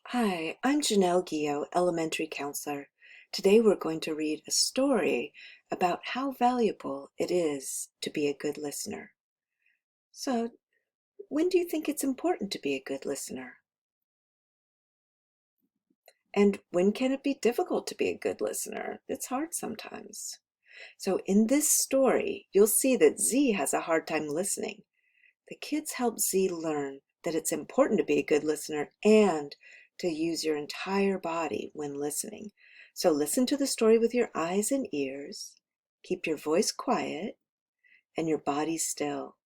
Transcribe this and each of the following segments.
Hi, I'm Janelle Guillot, elementary counselor. Today we're going to read a story about how valuable it is to be a good listener. So, when do you think it's important to be a good listener? And when can it be difficult to be a good listener? It's hard sometimes. So, in this story, you'll see that Z has a hard time listening. The kids help Z learn that it's important to be a good listener and to use your entire body when listening. So listen to the story with your eyes and ears. Keep your voice quiet and your body still.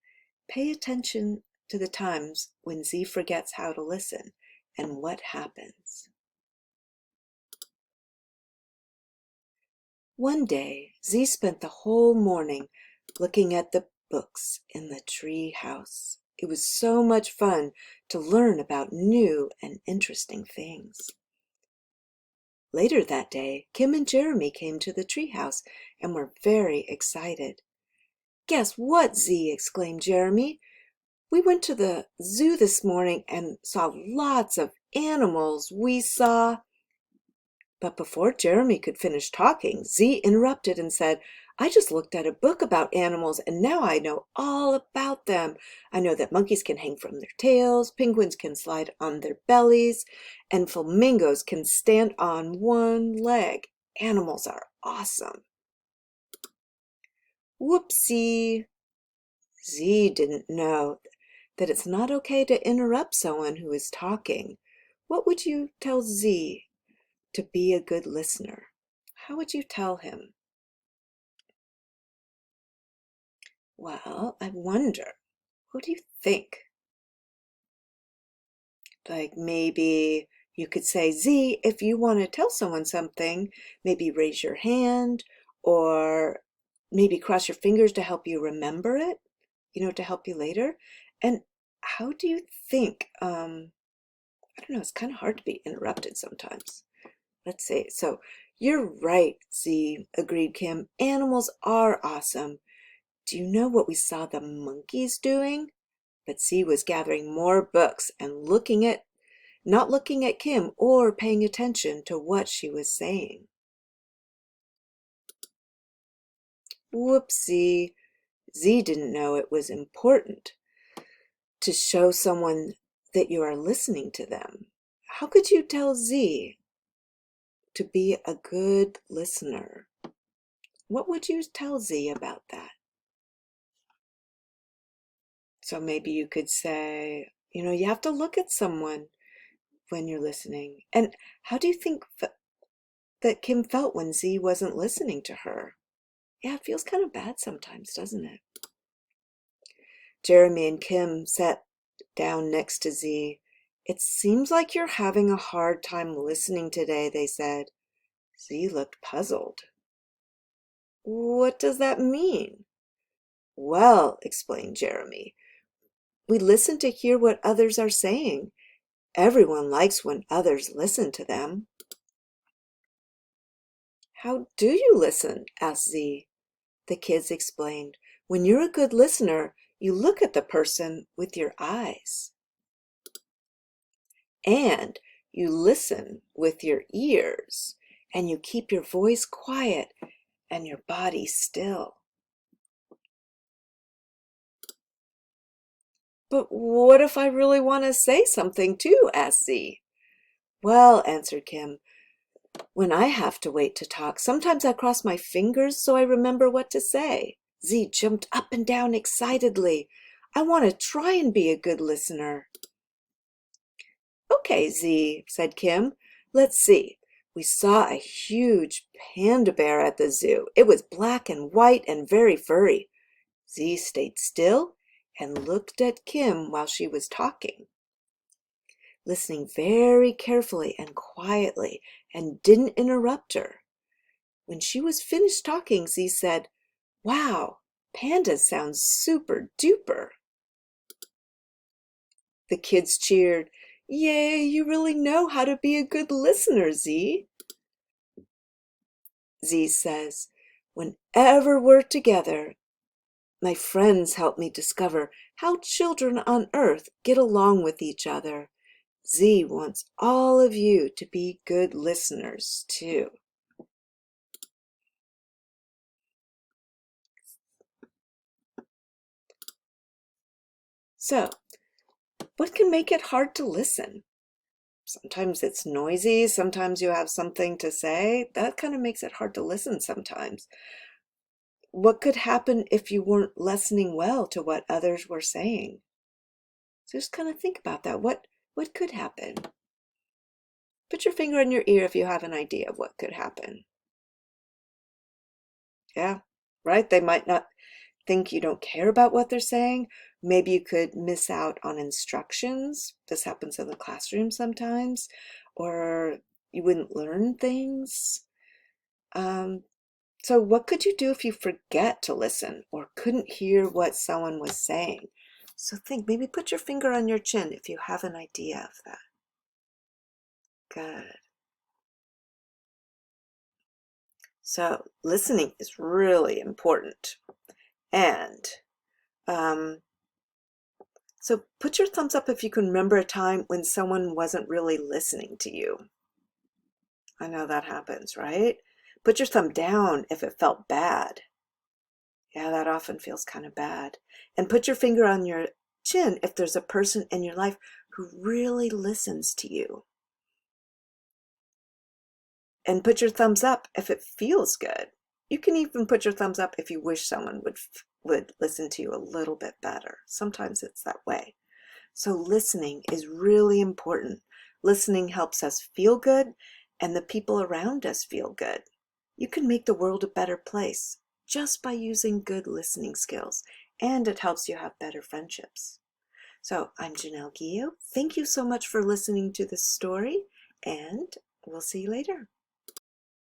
Pay attention to the times when Z forgets how to listen and what happens. One day, Z spent the whole morning looking at the books in the tree house. It was so much fun to learn about new and interesting things. Later that day, Kim and Jeremy came to the tree house and were very excited. "Guess what, Z?" exclaimed Jeremy. "We went to the zoo this morning and saw lots of animals. We saw—" But before Jeremy could finish talking, Z interrupted and said, "I just looked at a book about animals and now I know all about them. I know that monkeys can hang from their tails, penguins can slide on their bellies, and flamingos can stand on one leg. Animals are awesome." Whoopsie! Z didn't know that it's not okay to interrupt someone who is talking. What would you tell Z to be a good listener? How would you tell him? Well, I wonder, what do you think? Like maybe you could say, Z, if you want to tell someone something, maybe raise your hand or maybe cross your fingers to help you remember it, to help you later. And how do you think, I don't know, it's kind of hard to be interrupted sometimes. Let's see. So you're right, Z, agreed Kim. Animals are awesome. Do you know what we saw the monkeys doing? But Z was gathering more books and not looking at Kim or paying attention to what she was saying. Whoopsie. Z didn't know it was important to show someone that you are listening to them. How could you tell Z to be a good listener? What would you tell Z about that? So maybe you could say, you have to look at someone when you're listening. And how do you think that Kim felt when Z wasn't listening to her? Yeah, it feels kind of bad sometimes, doesn't it? Jeremy and Kim sat down next to Z. "It seems like you're having a hard time listening today," they said. Z looked puzzled. "What does that mean?" "Well," explained Jeremy, "we listen to hear what others are saying. Everyone likes when others listen to them." "How do you listen?" asked Z. The kids explained, "When you're a good listener, you look at the person with your eyes. And you listen with your ears. And you keep your voice quiet and your body still." "But what if I really want to say something too?" asked Z. "Well," answered Kim, "when I have to wait to talk, sometimes I cross my fingers so I remember what to say." Z jumped up and down excitedly. "I want to try and be a good listener." "Okay, Z," said Kim. "Let's see. We saw a huge panda bear at the zoo. It was black and white and very furry." Z stayed still and looked at Kim while she was talking, listening very carefully and quietly, and didn't interrupt her. When she was finished talking, Z said, "Wow, pandas sound super duper." The kids cheered. "Yay, you really know how to be a good listener, Z." Z says, "Whenever we're together, my friends help me discover how children on Earth get along with each other. Z wants all of you to be good listeners, too. So, what can make it hard to listen? Sometimes it's noisy, sometimes you have something to say. That kind of makes it hard to listen sometimes. What could happen if you weren't listening well to what others were saying? So just kind of think about that. What could happen? Put your finger on your ear if you have an idea of what could happen. Yeah, right? They might not think you don't care about what they're saying. Maybe you could miss out on instructions. This happens in the classroom sometimes. Or you wouldn't learn things. So what could you do if you forget to listen or couldn't hear what someone was saying? So think, maybe put your finger on your chin if you have an idea of that. Good. So listening is really important. And so put your thumbs up if you can remember a time when someone wasn't really listening to you. I know that happens, right? Put your thumb down if it felt bad. Yeah, that often feels kind of bad. And put your finger on your chin if there's a person in your life who really listens to you. And put your thumbs up if it feels good. You can even put your thumbs up if you wish someone would listen to you a little bit better. Sometimes it's that way. So listening is really important. Listening helps us feel good and the people around us feel good. You can make the world a better place just by using good listening skills, and it helps you have better friendships. So I'm Janelle Guillot. Thank you so much for listening to this story, and we'll see you later.